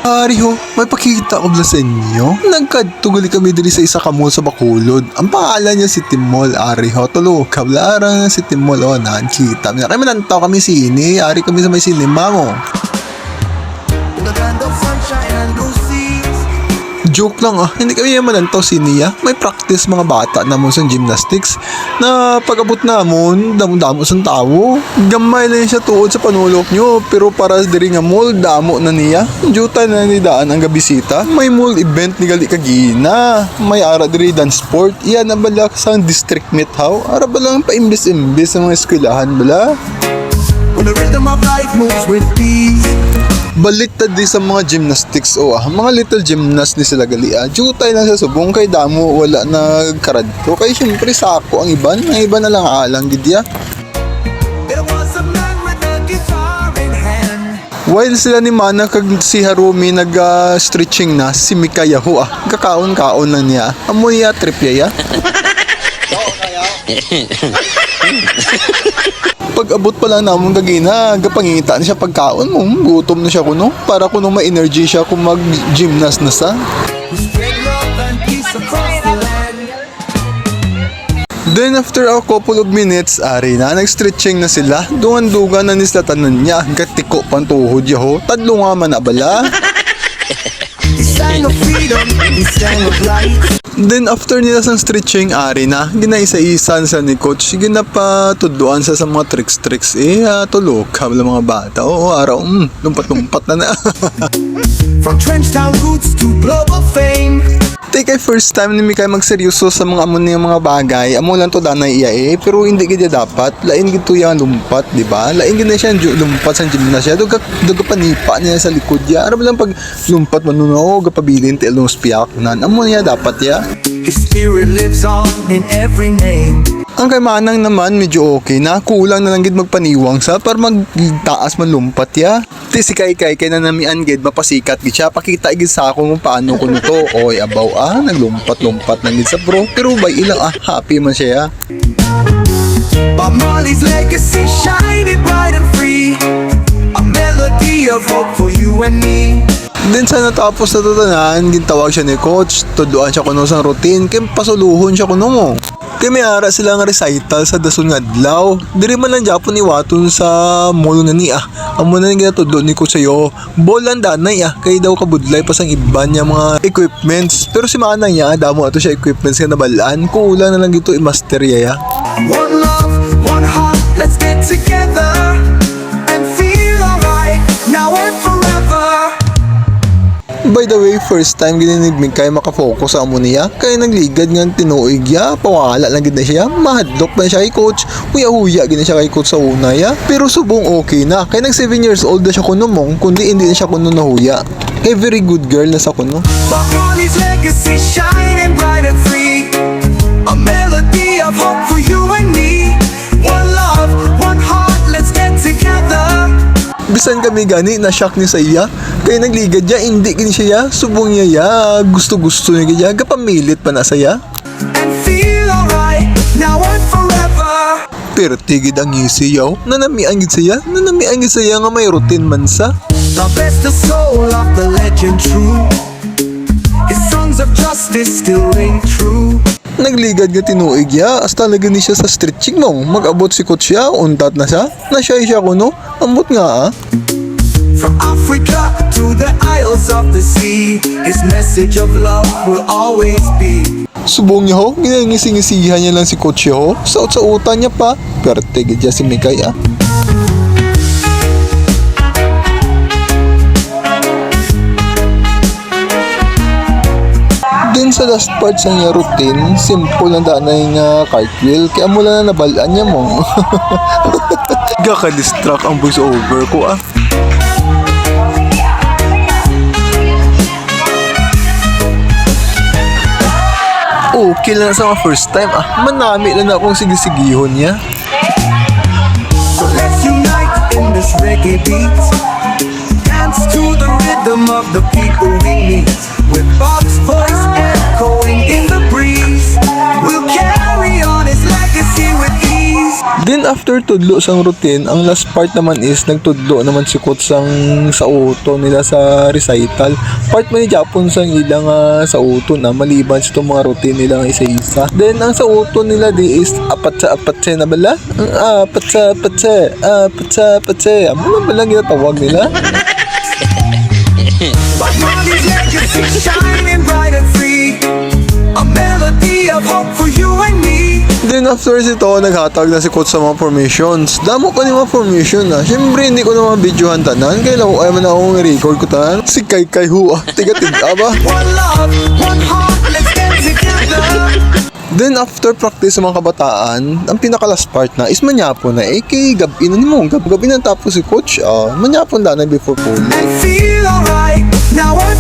Ariho, may pakita ko sa inyo. Nagkatugali kami diri sa isa ka mall sa Bacolod. Ang pangalan niya City Mall, Ariho. Tulo, kablarang ng City Mall. O, nakikita. Kami nantaw kami sini. Ari kami sa may cinema mo. Joke lang hindi kami naman nantaw siniya. May practice mga bata namon sa gymnastics na pag-abot namon, damo-damo sa tao. Gamay lang siya tuod sa panulok nyo, pero para diri nga mall, damo na niya. Juta na ni daan ang gabisita. May mall event ni gali kagina. May ara diri dance sport. Iyan na bala sa district meet how. Ara ba lang paimbis-imbis sa mga eskwelahan bala. When the rhythm of life moves with peace. Baliktad di sa mga gymnastics mga little gymnast ni sila gali jutay na sa subong kay damo wala na karadto kay syempre sako ang iban na lang alang gidya. While sila ni Mana kag si Harumi nag stretching na si Mikaya kakaon-kaon lang niya amoy trip ya. Pag-abot pa lang namon gagina, gapangita na siya pagkaon mo, gutom na siya kuno, para kuno ma-energy siya kung mag-gymnast na sa. Then after a couple of minutes, ari na, nag-stretching na sila, dungan-dugan na nislatanan niya, gatiko pantuhod yaho, tadlo nga man abala. Then after nila sang stretching ari na, ginaisa-isan sa ni coach, ginapatuduan sa mga tricks tulog kabla mga bata. Araw, lumpat-lumpat na. From Trenchtown roots to global fame. Kay first time ni Mikay magseryoso sa mga amon niyang mga bagay. Amo lang to danay iya pero hindi gid dapat. Lain gid to yang lumpat, di ba? Lain gid na siya lumpat sa gymnasya. Duga panipa niya sa likod ya. Ara lang pag lumpat manuno gapabilin ti along spiak nan. Amo niya dapat ya. His spirit lives on in every name. Ang kay Manang naman medyo okay na, kulang na lang gid magpaniwang sa para magtaas man lumpat ya. Ti si kay na namian gid mapasikat gid siya, pakita gid sa ako kung paano kuno to. Oy abaw naglumpat-lumpat na gid sa bro. Pero bay ilang happy man siya. Bob Marley's legacy shining bright and free. A melody of hope for you and me. Then sa natapos na tatanan, gintawag siya ni coach, tuduan siya kuno sa routine, kaya pasuluhon siya kuno mo. Kaya may ara sila nga recital sa dason nga adlaw. Diri man lang Japon ni Waton sa mall na niya. Amo na nga tudlo ni ko sayo. Bolan danay kay daw kabudlay pa sang iban niya mga equipments. Pero si Manang niya damo ato siya equipments nga nabalaan. Kulang na lang gito i-master ya. One love, one heart, let's get together and feel alright now and forever. By the way, first time ginanigmig kay makafocus sa amo niya, kaya nagligad nga tinuig ya, pawala lang gid na siya, mahadlok na siya kay coach, huya gid na siya kay coach sa una ya, pero subong okay na, kay nag 7 years old na siya kuno mong, kundi hindi na siya kuno nahuya, kay very good girl na sa kuno. Bacolod's legacy shining bright and free, a melody of hope for you and me, one love, one heart, let's get together. Bisan kami gani na shock ni sa iya kaya nagligad niya hindi gini siya subong niya gusto niya gapamilit pa na saya and feel alright now and forever. Pero tigid ang isiyaw nanamian gid siya nga may routine man sa the best of soul of the legend true, his songs of justice still ring true. Nagligad nga tinuig ya, as talaga ni siya sa stretching mo. Mag-abot si coach siya, untat na siya kuno, ambot nga From Africa to the isles of the sea, his message of love will always be. Subong niya ginangisi-ngisihan niya lang si coach siya sa utan niya pa, pero tigid niya si Mikay Din sa last part sa niya routine, simple lang danay nga cartwheel, kaya mo lang na nabalaan niya mo. Gaka-distract ang voice over ko Okay lang sa mga first time manami lang akong sigisigihon niya. So let's unite in this reggae beat, dance to the rhythm of the people we meet, with Bob's voice echoing in the breeze, we'll carry on his legacy with ease. Then after tudlo sang routine, ang last part naman is nagtudlo naman si coach sang sa auto nila sa recital. Part man ni Japon sang ilang sa auto na maliban sa itong mga routine nila isa-isa. Then ang sa auto nila di is apat sa na bala? Apat sa amo na bala ginatawag nila? But Molly's legacy shining bright and free, a melody of hope for you and me. Then after ito, naghatag na si coach sa mga formations. Damo pa ni mga formation na. Siyempre, hindi ko na mga videohan tanan. Kaya lang ko ay man akong record ko tanan. Si Kai Hua. Tiga-tiga ba? One love, one heart, let's stand together. Then after practice sa mga kabataan, ang pinaka-last part na is manyapon na. Kay gabi na mo. Gabi na tapos si coach. Manyapon na before po. And feel alright, now we're